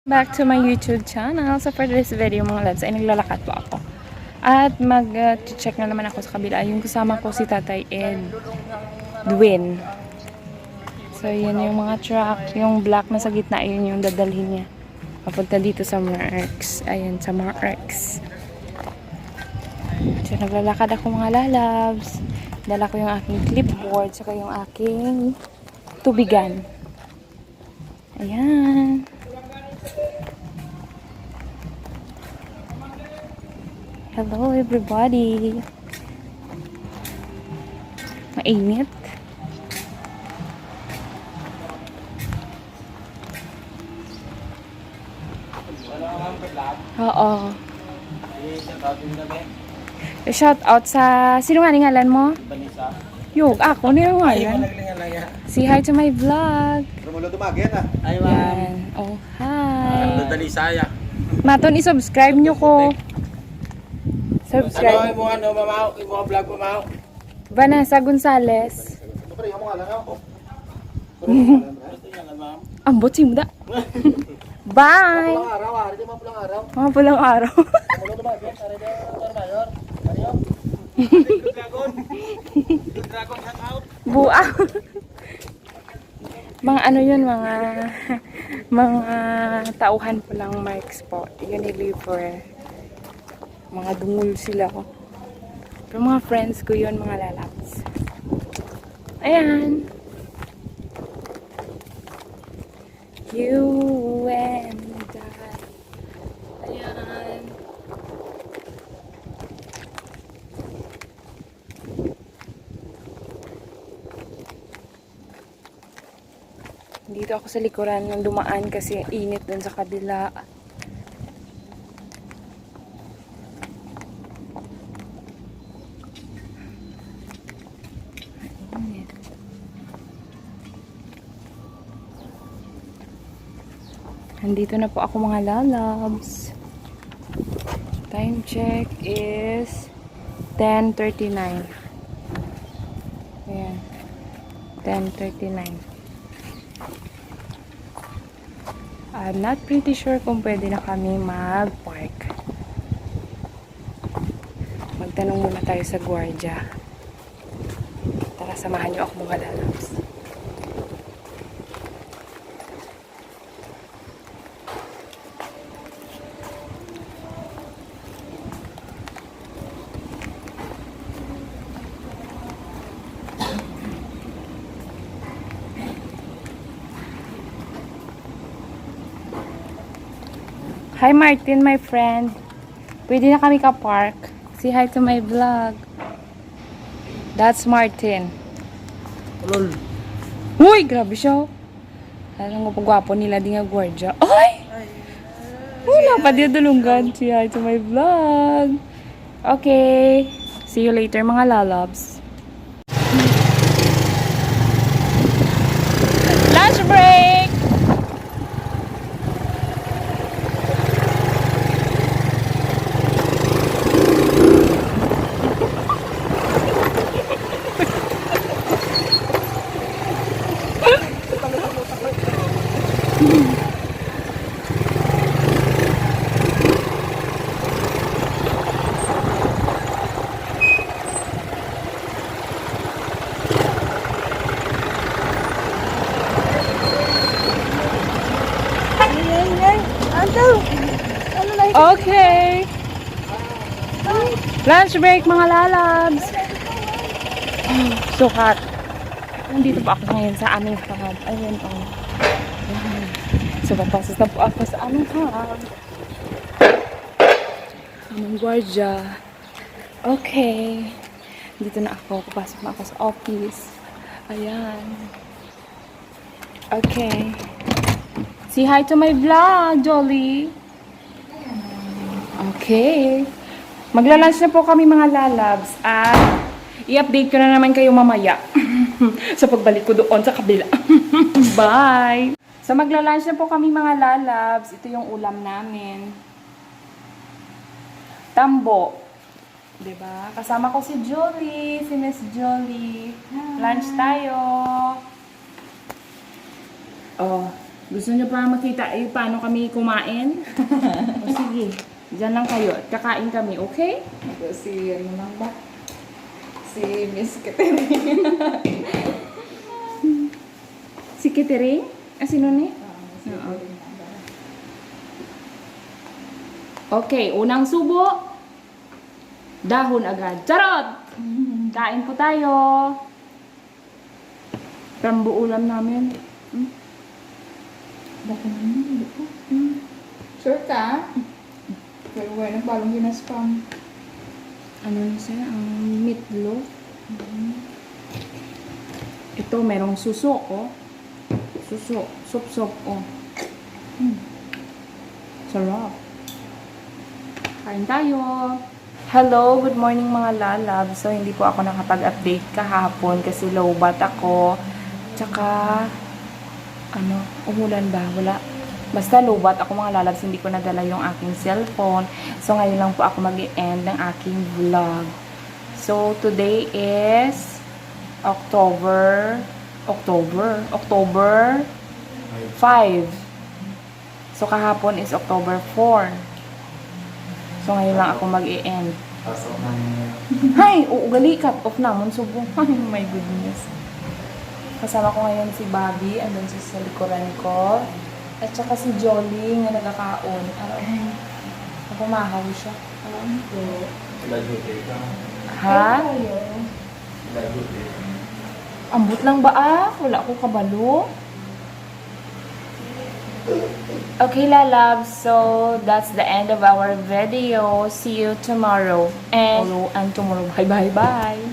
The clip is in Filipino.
Back to my YouTube channel. So for this video mga lads ay naglalakad po ako. At mag-check na naman ako sa kabila. Yung kasama ko si Tatay Ed Dwayne. So yun yung mga truck. Yung black na sa gitna, yun yung dadalhin niya. Papunta dito sa Merx. Ayan, sa Merx. So naglalakad ako mga lalabs. Dala ko yung aking clipboard. Saka yung aking tubigan. Ayan. Hello everybody. Mainit. Oo. Shout out sa sino nga ngalan mo? Yug, ako ni ngalan. Say hi to my vlog. Yan. Oh, hi. Dalisaya. Maton i-subscribe nyo ko. Subscribe. Ano mo mamaw? Imo vlog mo mamaw? Vanessa Gonzales. Ambot si muda. Bye. Mga pulang araw. Buang. Mga ano yun, mga tauhan po lang Marks po. Unilever. Mga dungul sila ko. Pero mga friends ko yun, mga lalabs. Ayan. You and I. Ayan. Dito ako sa likuran ng dumaan kasi init dun sa kabila. Nandito na po ako mga lalabs. Time check is 10:39. Ayan. 10:39. I'm not pretty sure kung pwede na kami mag-park. Magtanong muna tayo sa gwardiya. Tara, samahan niyo ako mga lalabs. Hi Martin, my friend. Pwede na kami ka-park. Say hi to my vlog. That's Martin. Ulol. Uy, grabe siya. Alam mo pagwapo nila di nga gwardiya. Ay! Wala pa di dulungan. Say hi to my vlog. Okay. See you later mga lalabs. Lunch break! Okay. Lunch break mga lalabs. So hot. Nandito po ako ngayon sa aming hub. Ayun o. So papasok na po ako sa aming hub. Aming gwardiya. Okay. Dito na ako. Papasok na ako sa office. Ayan. Okay. Say hi to my vlog, Jolly. Okay. Magla-lunch na po kami mga lalabs at i-update ko na naman kayo mamaya sa pagbalik ko doon sa kabila. Bye! So magla-lunch na po kami mga lalabs. Ito yung ulam namin. Tambo. Diba? Kasama ko si Jolie, si Miss Jolie. Lunch tayo. Oh, Gusto niyo pa makita paano kami kumain? O sige, dyan lang kayo. Kakain kami, okay? Ito si, ano lang ba? Si Miss Catherine. Si Kitering? Sino ni? Si Oo. Catherine. Okay, unang subo. Dahon agad. Charot! Kain po tayo. Rambo ulam namin. Bakit naman, hindi ko. Sure ka? Pero wala nang balong ginaspam. Ano na siya? Ang meatloaf. Ito, merong suso, oh. Suso. Sup-sup, oh. Sarap. Kain tayo. Hello, good morning mga lalab. So, hindi po ako nakapag-update kahapon kasi lowbat ako. Tsaka, umulan ba? Wala. Basta lowbat ako mga lalabs, hindi ko nadala yung aking cellphone. So, ngayon lang po ako mag-i-end ng aking vlog. So, today is October 5. So, kahapon is October 4. So, ngayon lang ako mag-i-end. Hay! Gali, cut off naman. Subo. Ay, my goodness. Kasama ko ngayon si Bobby. Andun siya sa likuran ko. At saka si Jolly nga nagkakaon. Napumahaw siya. Ha? Ambot lang ba Wala ko kabalo. Okay, lalabs. So, that's the end of our video. See you tomorrow. And tomorrow. Bye, bye, bye.